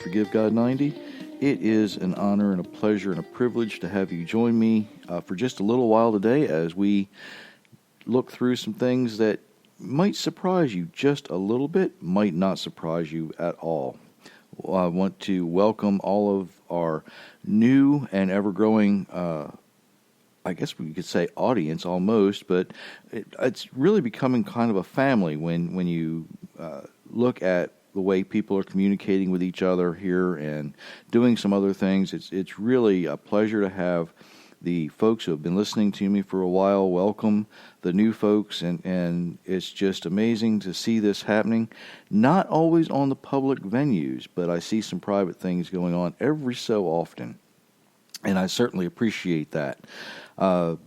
host for Give God 90. It is an honor and a pleasure and a privilege to have you join me for just a little while today as we look through some things that might surprise you just a little bit, might not surprise you at all. I want to welcome all of our new and ever-growing I guess we could say audience almost, but it's really becoming kind of a family when you look at the way people are communicating with each other here and doing some other things. It's really a pleasure to have the folks who have been listening to me for a while welcome the new folks, and it's just amazing to see this happening. Not always on the public venues, but I see some private things going on every so often, and I certainly appreciate that. I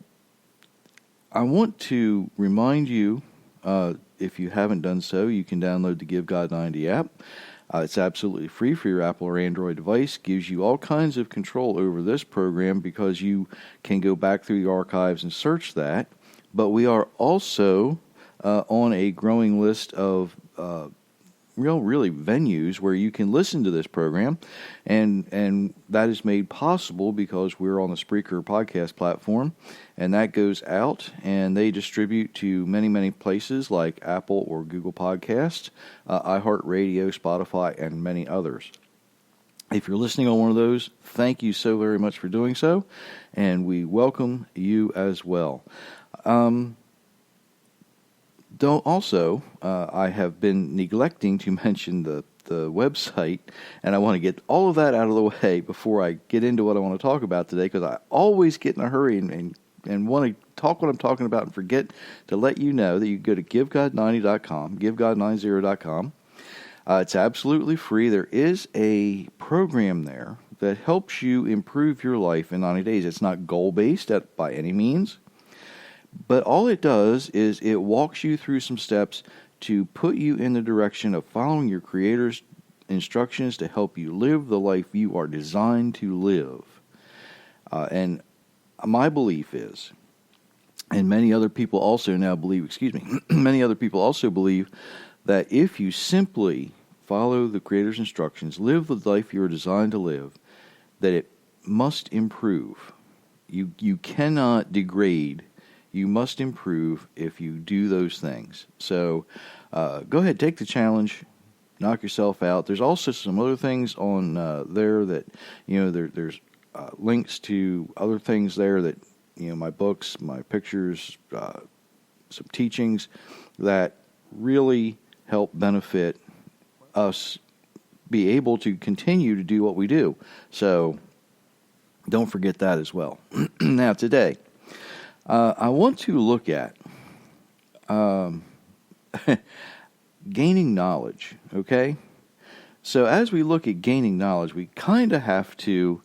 want to remind you, if you haven't done so, you can download the Give God 90 app. It's absolutely free for your Apple or Android device. Gives you all kinds of control over this program because you can go back through the archives and search that. But we are also on a growing list of really venues where you can listen to this program, and that is made possible because we're on the Spreaker podcast platform, and that goes out and they distribute to many places like Apple or Google Podcasts, iHeartRadio, Spotify, and many others. If you're listening on one of those, thank you so very much for doing so, and we welcome you as well. I have been neglecting to mention the website, and I want to get all of that out of the way before I get into what I want to talk about today, because I always get in a hurry and want to talk what I'm talking about and forget to let you know that you can go to givegod90.com, givegod90.com. It's absolutely free. There is a program there that helps you improve your life in 90 days. It's not goal-based by any means. But all it does is it walks you through some steps to put you in the direction of following your Creator's instructions to help you live the life you are designed to live. And my belief is, and many other people also now believe, many other people also believe that if you simply follow the Creator's instructions, live the life you are designed to live, that it must improve. You cannot degrade. You must improve if you do those things. So go ahead, take the challenge, knock yourself out. There's also some other things on there that, there's links to other things there that, my books, my pictures, some teachings that really help benefit us be able to continue to do what we do. So don't forget that as well. Now today, I want to look at gaining knowledge, okay? So as we look at gaining knowledge, we kind of have to,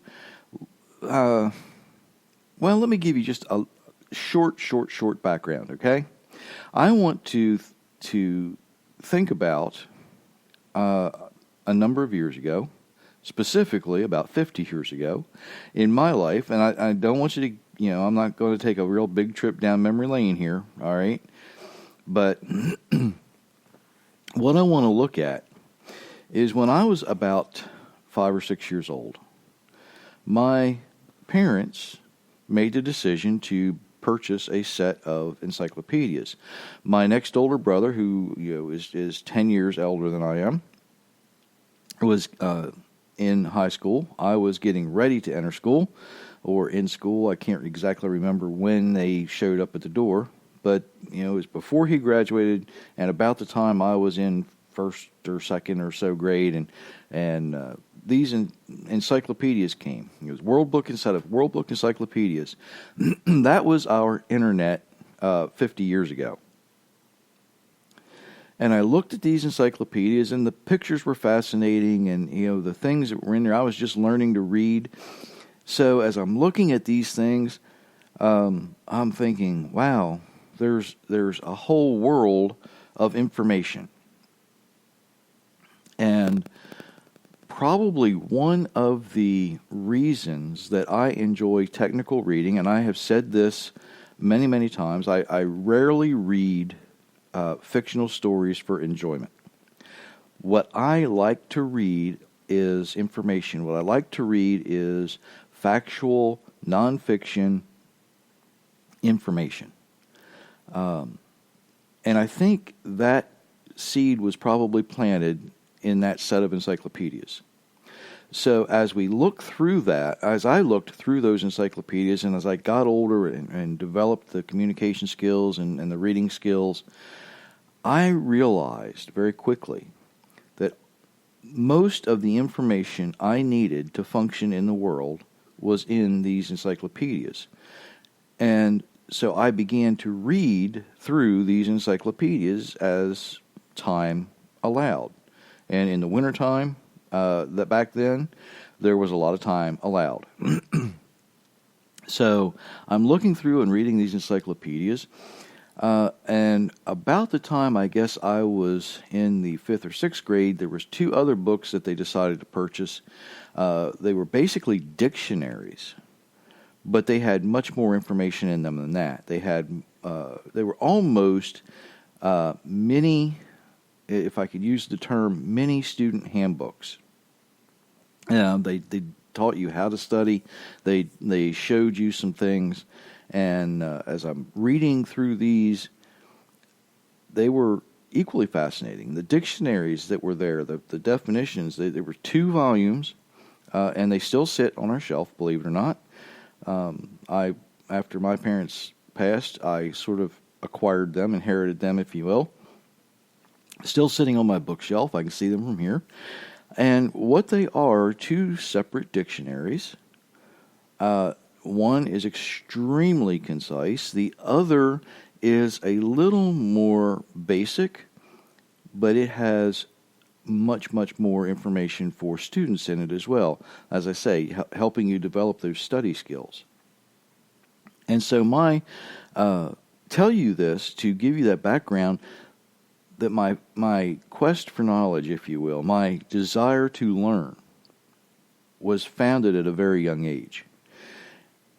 let me give you just a short background, okay? I want to think about a number of years ago, specifically about 50 years ago in my life, and I don't want you to, I'm not going to take a real big trip down memory lane here, all right? But what I want to look at is when I was about 5 or 6 years old, my parents made the decision to purchase a set of encyclopedias. My next older brother, who is 10 years older than I am, was in high school. I was getting ready to enter school, or in school. I can't exactly remember when they showed up at the door, but it was before he graduated and about the time I was in first or second or so grade, and these encyclopedias came. It was World Book instead of World Book encyclopedias. That was our internet 50 years ago. And I looked at these encyclopedias, and the pictures were fascinating, and the things that were in there, I was just learning to read. So as I'm looking at these things, I'm thinking, wow, there's a whole world of information. And probably one of the reasons that I enjoy technical reading, and I have said this many times, I rarely read fictional stories for enjoyment. What I like to read is information. What I like to read is factual, nonfiction information. And I think that seed was probably planted in that set of encyclopedias. So as we look through that, as I looked through those encyclopedias, and as I got older and developed the communication skills and the reading skills, I realized very quickly that most of the information I needed to function in the world was in these encyclopedias. And so I began to read through these encyclopedias as time allowed. And in the wintertime, that back then, there was a lot of time allowed. So I'm looking through and reading these encyclopedias, and about the time I guess I was in the 5th or 6th grade, there was 2 other books that they decided to purchase. They were basically dictionaries, but they had much more information in them than that. They were almost mini, if I could use the term, mini student handbooks. They taught you how to study. They showed you some things, and as I'm reading through these, they were equally fascinating. The dictionaries that were there, the definitions, there were 2 volumes, and they still sit on our shelf, believe it or not. After my parents passed, I sort of acquired them, inherited them, if you will. Still sitting on my bookshelf. I can see them from here. And what they are 2 separate dictionaries. One is extremely concise. The other is a little more basic, but it has much, much more information for students in it as well. As I say, helping you develop those study skills. And so tell you this to give you that background, that my quest for knowledge, if you will, my desire to learn, was founded at a very young age.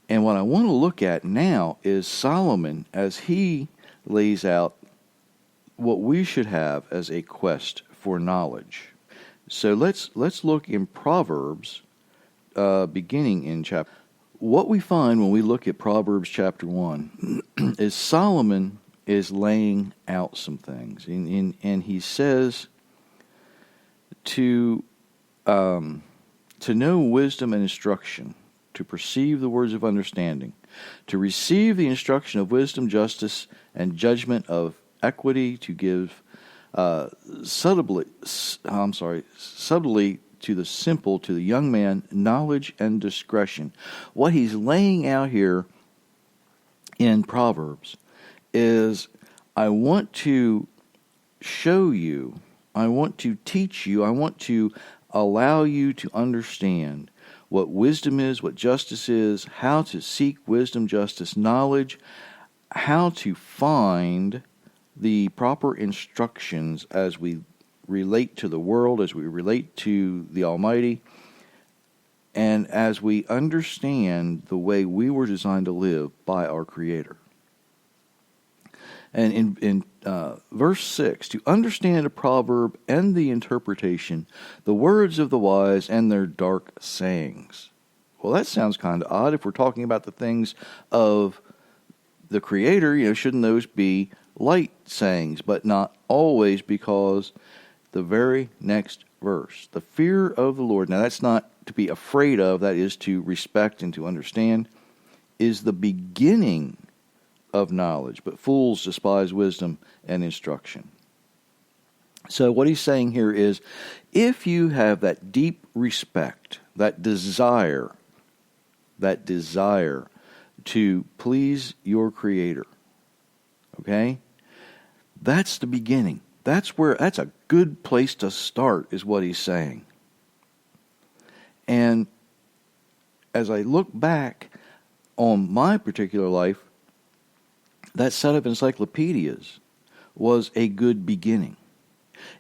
And what I want to look at now is Solomon as he lays out what we should have as a quest for knowledge. So let's look in Proverbs, beginning in chapter. What we find when we look at Proverbs chapter 1 is Solomon is laying out some things, and he says to know wisdom and instruction, to perceive the words of understanding, to receive the instruction of wisdom, justice, and judgment of equity, to give subtly to the simple, to the young man, knowledge and discretion. What he's laying out here in Proverbs is, I want to show you, I want to teach you, I want to allow you to understand what wisdom is, what justice is, how to seek wisdom, justice, knowledge, how to find the proper instructions as we relate to the world, as we relate to the Almighty, and as we understand the way we were designed to live by our Creator. And in verse 6, to understand a proverb and the interpretation, the words of the wise and their dark sayings. Well, that sounds kind of odd. If we're talking about the things of the Creator, shouldn't those be light sayings? But not always, because the very next verse, the fear of the Lord, now that's not to be afraid of, that is to respect and to understand, is the beginning of knowledge, but fools despise wisdom and instruction. So what he's saying here is, if you have that deep respect, that desire to please your Creator, okay, that's the beginning. That's a good place to start, is what he's saying. And as I look back on my particular life, that set of encyclopedias was a good beginning.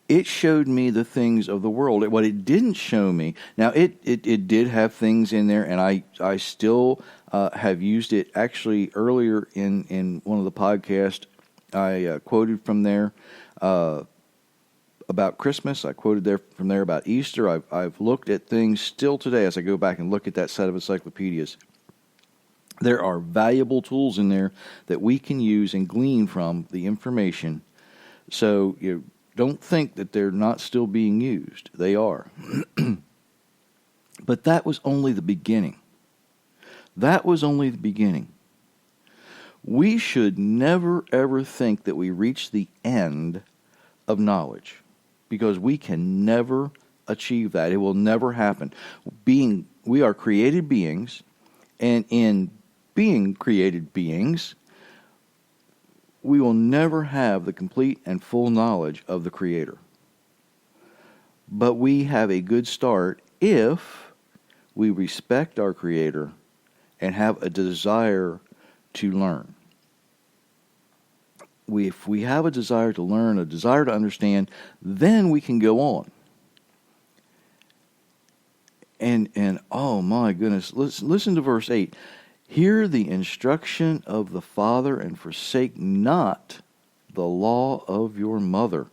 It showed me the things of the world. What it didn't show me, now it did have things in there, and I still have used it. Actually, earlier in one of the podcasts, I quoted from there about Christmas. I quoted from there about Easter. I've looked at things still today as I go back and look at that set of encyclopedias. There are valuable tools in there that we can use and glean from the information. So don't think that they're not still being used. They are. But that was only the beginning. That was only the beginning. We should never, ever think that we reach the end of knowledge, because we can never achieve that. It will never happen. We are created beings, and in being created beings, we will never have the complete and full knowledge of the Creator. But we have a good start if we respect our Creator and have a desire to learn. If we have a desire to learn, a desire to understand, then we can go on. And oh my goodness, listen to verse 8. Hear the instruction of the father and forsake not the law of your mother.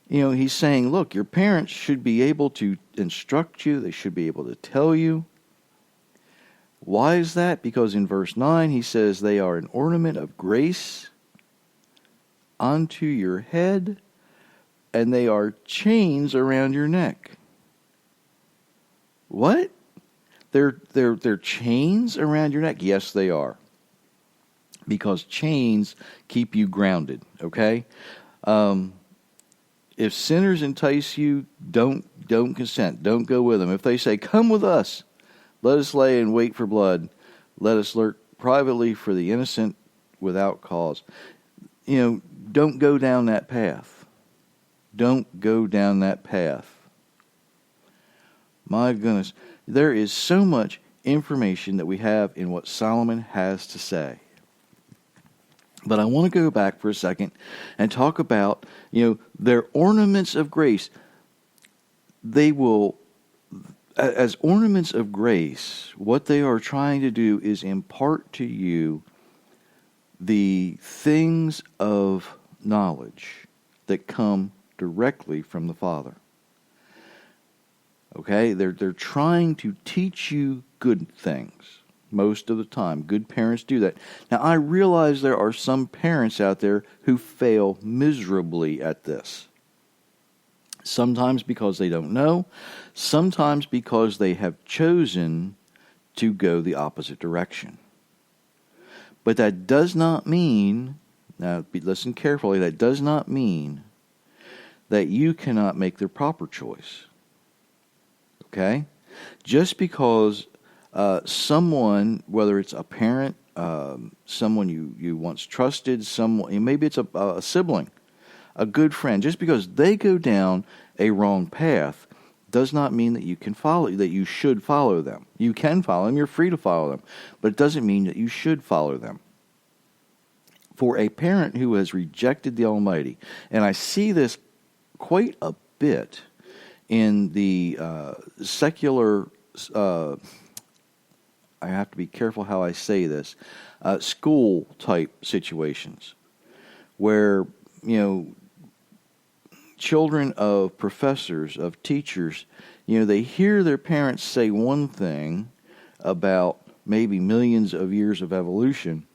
He's saying, look, your parents should be able to instruct you. They should be able to tell you. Why is that? Because in verse 9 he says they are an ornament of grace onto your head, and they are chains around your neck. What? They're chains around your neck? Yes, they are. Because chains keep you grounded, okay? If sinners entice you, don't consent. Don't go with them. If they say, come with us, let us lay and wait for blood. Let us lurk privately for the innocent without cause. Don't go down that path. Don't go down that path. My goodness, there is so much information that we have in what Solomon has to say. But I want to go back for a second and talk about, their ornaments of grace. They will, as ornaments of grace, what they are trying to do is impart to you the things of knowledge that come directly from the Father. Okay? They're trying to teach you good things most of the time. Good parents do that. Now, I realize there are some parents out there who fail miserably at this. Sometimes because they don't know, sometimes because they have chosen to go the opposite direction. But that does not mean, now listen carefully, that does not mean that you cannot make the proper choice. Okay? Just because someone, whether it's a parent, someone you once trusted, someone, maybe it's a sibling, a good friend, just because they go down a wrong path does not mean that you should follow them. You can follow them, you're free to follow them, but it doesn't mean that you should follow them. For a parent who has rejected the Almighty, and I see this quite a bit in the secular, I have to be careful how I say this, school type situations where, children of professors, of teachers, they hear their parents say one thing about maybe millions of years of evolution,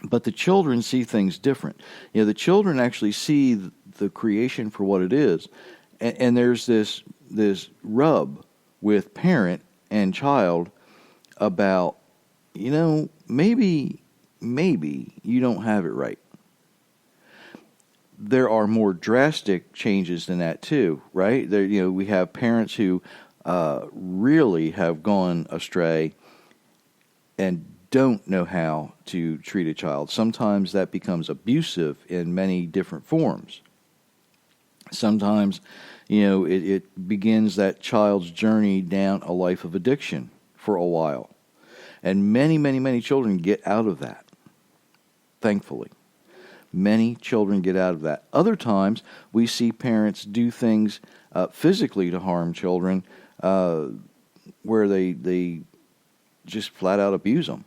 but the children see things different. The children actually see the creation for what it is, and there's this rub with parent and child about, maybe you don't have it right. There are more drastic changes than that too, right? There, we have parents who really have gone astray and don't know how to treat a child. Sometimes that becomes abusive in many different forms. Sometimes, it begins that child's journey down a life of addiction for a while. And many, many, many children get out of that, thankfully. Many children get out of that. Other times, we see parents do things physically to harm children where they just flat out abuse them.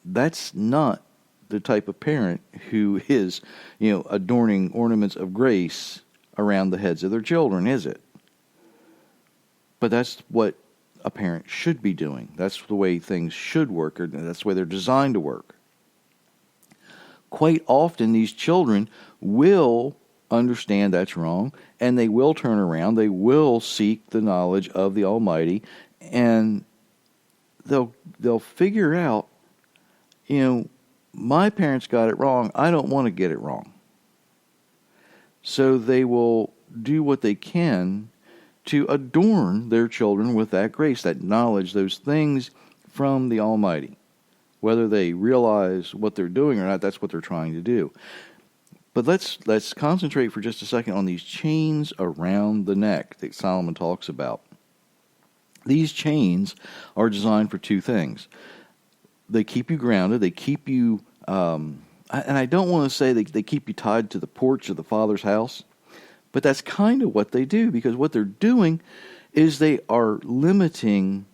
That's not the type of parent who is, adorning ornaments of grace around the heads of their children, is it? But that's what a parent should be doing. That's the way things should work, or that's the way they're designed to work. Quite often, these children will understand that's wrong, and they will turn around. They will seek the knowledge of the Almighty, and they'll figure out, my parents got it wrong. I don't want to get it wrong. So they will do what they can to adorn their children with that grace, that knowledge, those things from the Almighty. Whether they realize what they're doing or not, that's what they're trying to do. But let's concentrate for just a second on these chains around the neck that Solomon talks about. These chains are designed for two things. They keep you grounded. They keep you, and I don't want to say they keep you tied to the porch of the Father's house, but that's kind of what they do, because what they're doing is listen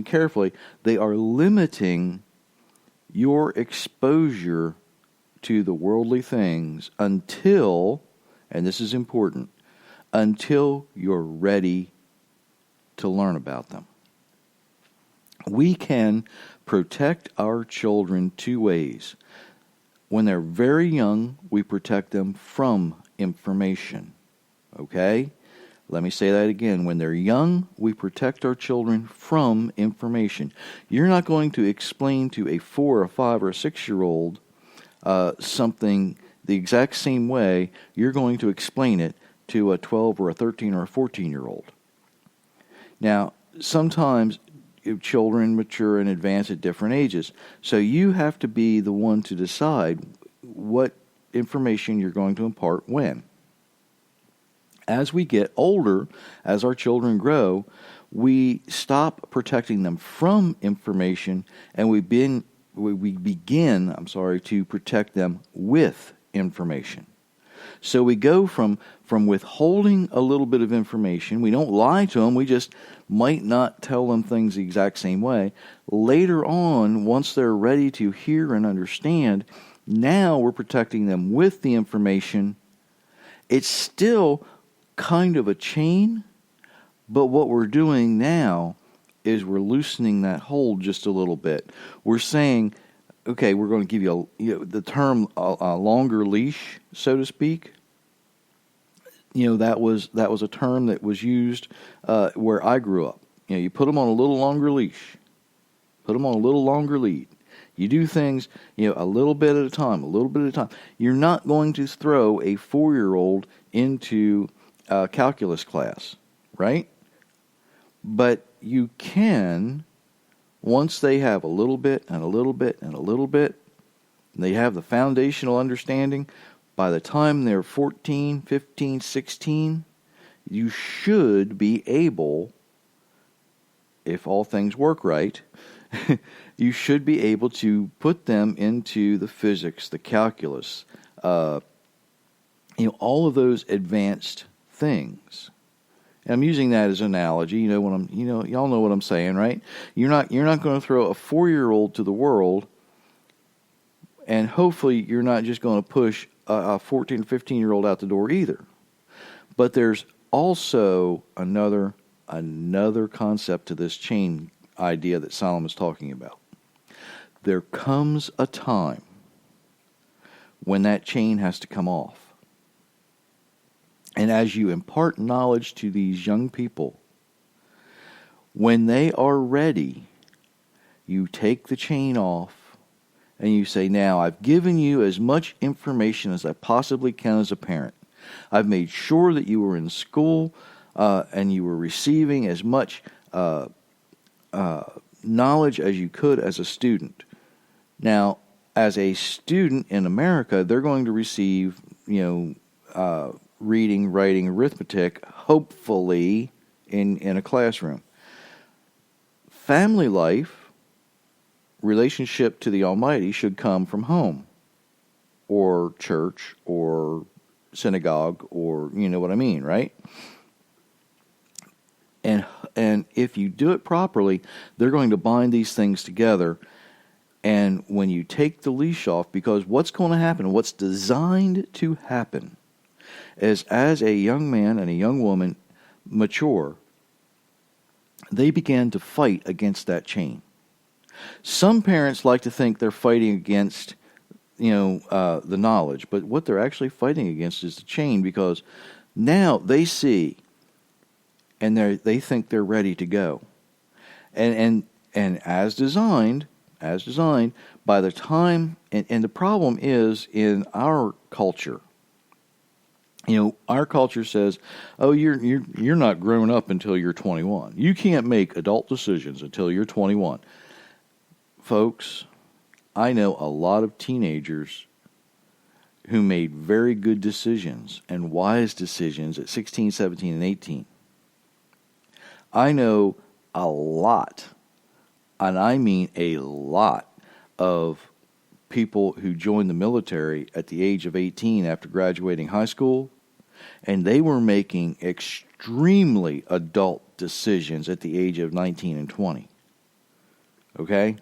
carefully, they are limiting your exposure to the worldly things until, and this is important, until you're ready to learn about them. We can protect our children two ways. When they're very young, we protect them from information. Okay? Let me say that again. When they're young, we protect our children from information. You're not going to explain to a 4, a 5, or a 6-year-old something the exact same way you're going to explain it to a 12 or a 13 or a 14-year-old. Now, sometimes children mature and advance at different ages. So you have to be the one to decide what information you're going to impart when. As we get older, as our children grow, we stop protecting them from information, and we begin to protect them with information. So we go from withholding a little bit of information. We don't lie to them. We just might not tell them things the exact same way. Later on, once they're ready to hear and understand, now we're protecting them with the information. It's still kind of a chain, but what we're doing now is we're loosening that hold just a little bit. We're saying, okay, we're going to give you, the term a longer leash, so to speak. That was a term that was used where I grew up. You put them on a little longer leash, put them on a little longer lead. You do things, a little bit at a time, a little bit at a time. You're not going to throw a 4-year-old into a calculus class, right? But you can, once they have a little bit and a little bit and a little bit, and they have the foundational understanding, by the time they're 14, 15, 16, you should be able, if all things work right, you should be able to put them into the physics, the calculus, all of those advanced things. And I'm using that as an analogy. Y'all know what I'm saying, right? You're not going to throw a 4-year-old to the world, and hopefully you're not just going to push a 14, 15-year-old out the door either. But there's also another concept to this chain idea that Solomon's talking about. There comes a time when that chain has to come off. And as you impart knowledge to these young people, when they are ready, you take the chain off and you say, now I've given you as much information as I possibly can as a parent. I've made sure that you were in school and you were receiving as much knowledge as you could as a student. Now, as a student in America, they're going to receive, reading, writing, arithmetic, hopefully in a classroom. Family life, relationship to the Almighty should come from home or church or synagogue, or you know what I mean, right? And if you do it properly, they're going to bind these things together And when you take the leash off, because what's going to happen, what's designed to happen, is as a young man and a young woman mature, they begin to fight against that chain. Some parents like to think they're fighting against, the knowledge, but what they're actually fighting against is the chain, because now they see and they think they're ready to go. And as designed, by the time, and the problem is in our culture, our culture says, "Oh, you're not grown up until you're 21. You can't make adult decisions until you're 21." Folks, I know a lot of teenagers who made very good decisions and wise decisions at 16, 17, and 18. I know a lot, and I mean a lot, of people who joined the military at the age of 18 after graduating high school, and they were making extremely adult decisions at the age of 19 and 20. Okay?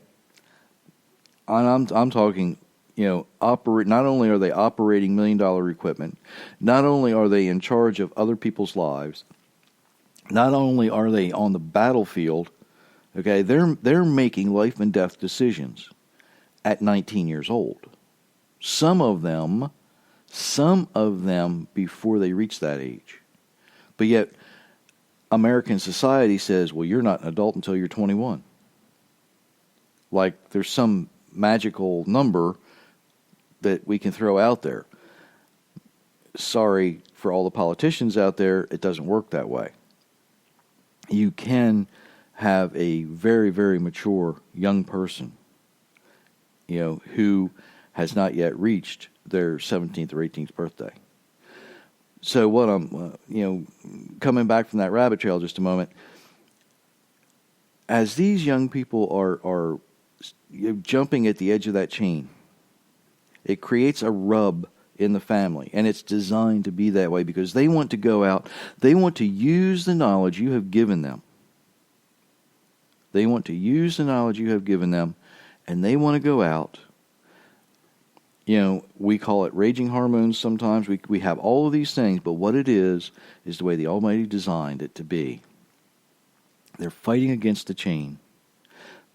And I'm talking, not only are they operating $1 million equipment, not only are they in charge of other people's lives, not only are they on the battlefield, okay, they're making life and death decisions at 19 years old. Some of them before they reach that age. But yet, American society says, well, you're not an adult until you're 21. Like there's some magical number that we can throw out there. Sorry for all the politicians out there, it doesn't work that way. You can have a very, very mature young person, who has not yet reached their 17th or 18th birthday. So what I'm, coming back from that rabbit trail just a moment, as these young people are jumping at the edge of that chain, it creates a rub in the family, and it's designed to be that way because they want to go out, they want to use the knowledge you have given them. They want to use the knowledge you have given them, and they want to go out. We call it raging hormones sometimes. We have all of these things, but what it is the way the Almighty designed it to be. They're fighting against the chain.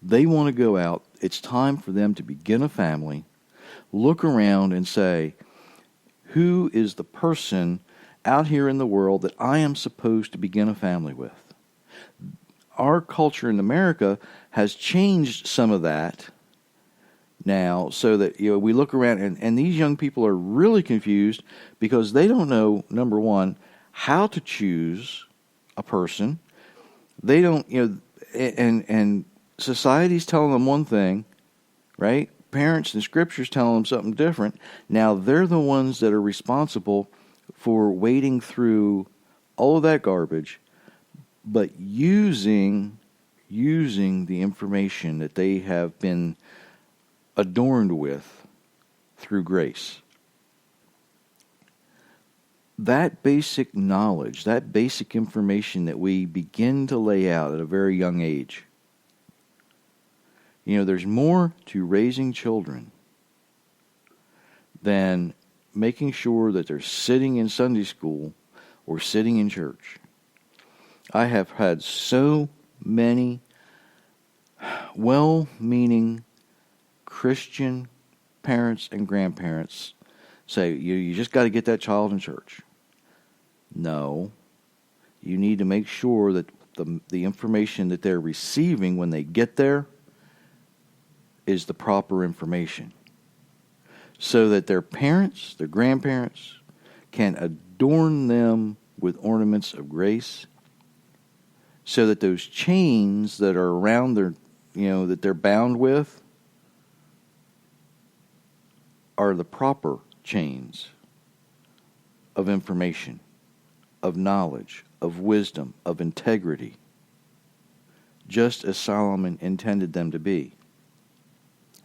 They want to go out. It's time for them to begin a family. Look around and say, who is the person out here in the world that I am supposed to begin a family with? Our culture in America has changed some of that now, so that we look around and these young people are really confused because they don't know, number one, how to choose a person. They don't, and society's telling them one thing, right? Parents and scriptures telling them something different. Now they're the ones that are responsible for wading through all of that garbage, but using the information that they have been adorned with through grace. That basic knowledge, that basic information that we begin to lay out at a very young age. There's more to raising children than making sure that they're sitting in Sunday school or sitting in church. I have had so many well-meaning Christian parents and grandparents say, you just got to get that child in church. No. You need to make sure that the information that they're receiving when they get there is the proper information, so that their parents, their grandparents, can adorn them with ornaments of grace, so that those chains that are around their, that they're bound with, are the proper chains of information, of knowledge, of wisdom, of integrity, just as Solomon intended them to be.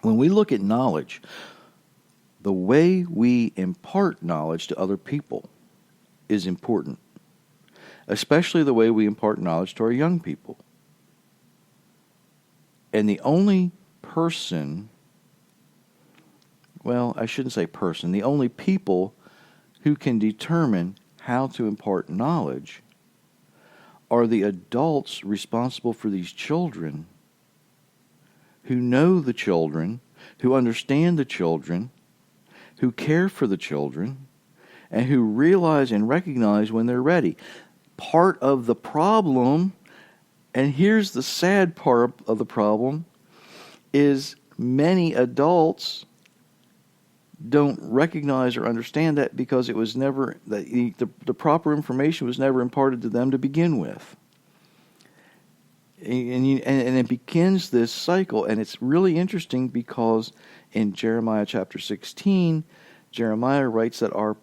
When we look at knowledge, the way we impart knowledge to other people is important, especially the way we impart knowledge to our young people. And the only person well, I shouldn't say person, the only people who can determine how to impart knowledge are the adults responsible for these children, who know the children, who understand the children, who care for the children, and who realize and recognize when they're ready. Part of the problem, and here's the sad part of the problem, is many adults don't recognize or understand that because it was never, the proper information was never imparted to them to begin with. And it begins this cycle, and it's really interesting because in Jeremiah chapter 16, Jeremiah writes that our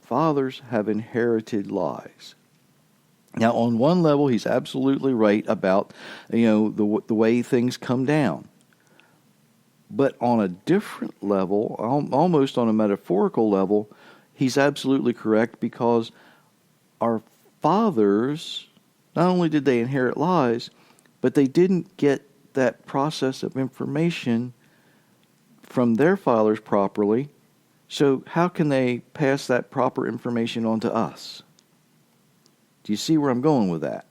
fathers have inherited lies. Now, on one level, he's absolutely right about, the way things come down. But on a different level, almost on a metaphorical level, he's absolutely correct, because our fathers, not only did they inherit lies, but they didn't get that process of information from their fathers properly. So how can they pass that proper information on to us? Do you see where I'm going with that?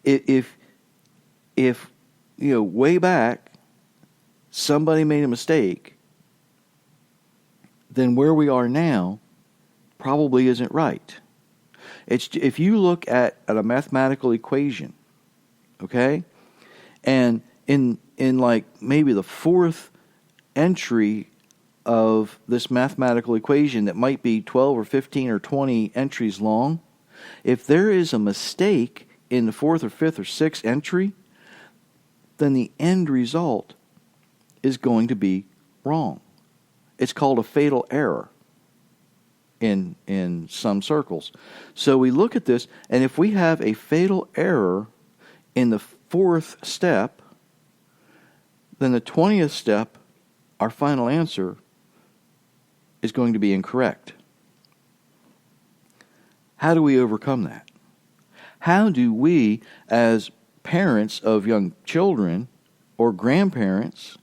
If way back, somebody made a mistake, then where we are now probably isn't right. If you look at a mathematical equation, okay, and in like maybe the fourth entry of this mathematical equation that might be 12 or 15 or 20 entries long, if there is a mistake in the fourth or fifth or sixth entry, then the end result is going to be wrong. It's called a fatal error in some circles. So we look at this, and if we have a fatal error in the fourth step, then the 20th step, our final answer, is going to be incorrect. How do we overcome that? How do we, as parents of young children or grandparents,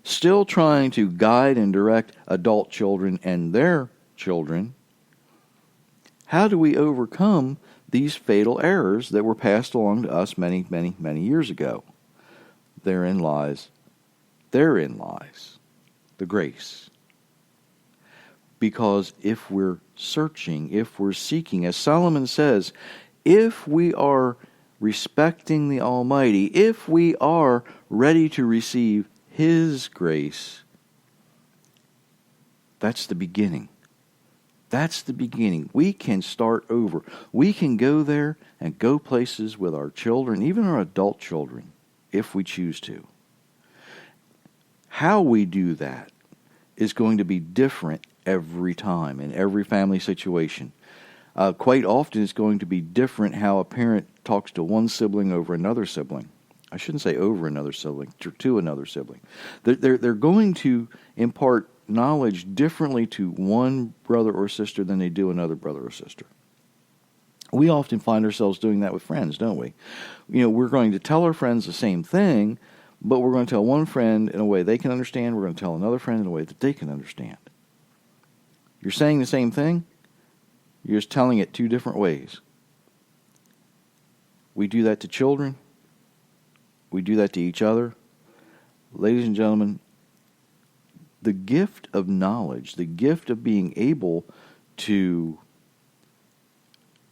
still trying to guide and direct adult children and their children, how do we overcome these fatal errors that were passed along to us many, many, many years ago? Therein lies the grace. Because if we're searching, if we're seeking, as Solomon says, if we are respecting the Almighty, if we are ready to receive His grace, that's the beginning. That's the beginning. We can start over. We can go there and go places with our children, even our adult children, if we choose to. How we do that is going to be different every time in every family situation. Quite often it's going to be different how a parent talks to one sibling over another sibling. I shouldn't say over another sibling, to another sibling. They're going to impart knowledge differently to one brother or sister than they do another brother or sister. We often find ourselves doing that with friends, don't we? We're going to tell our friends the same thing, but we're going to tell one friend in a way they can understand. We're going to tell another friend in a way that they can understand. You're saying the same thing, you're just telling it two different ways. We do that to children. We do that to each other. Ladies and gentlemen, the gift of knowledge, the gift of being able to...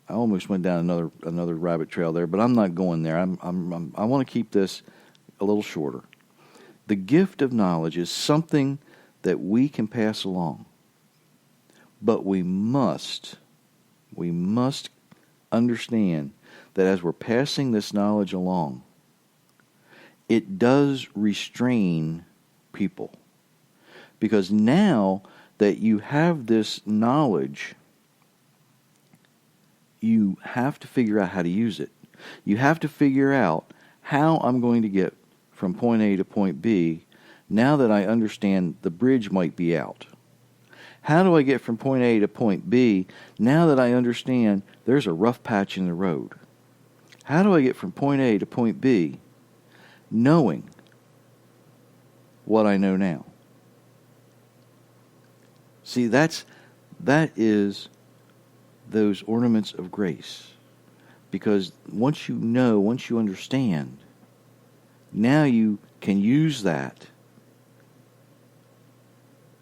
I almost went down another rabbit trail there, but I'm not going there. I want to keep this a little shorter. The gift of knowledge is something that we can pass along. But we must understand that as we're passing this knowledge along, it does restrain people. Because now that you have this knowledge, you have to figure out how to use it. You have to figure out how I'm going to get from point A to point B now that I understand the bridge might be out. How do I get from point A to point B now that I understand there's a rough patch in the road? How do I get from point A to point B knowing what I know now? See, that is those ornaments of grace. Because once you know, once you understand, now you can use that.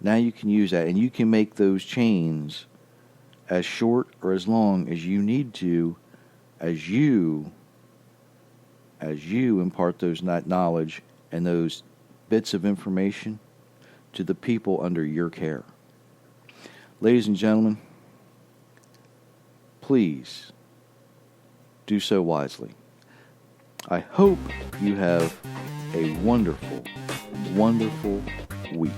Now you can use that, and you can make those chains as short or as long as you need to, as you impart those knowledge and those bits of information to the people under your care. Ladies and gentlemen, please do so wisely. I hope you have a wonderful, wonderful week.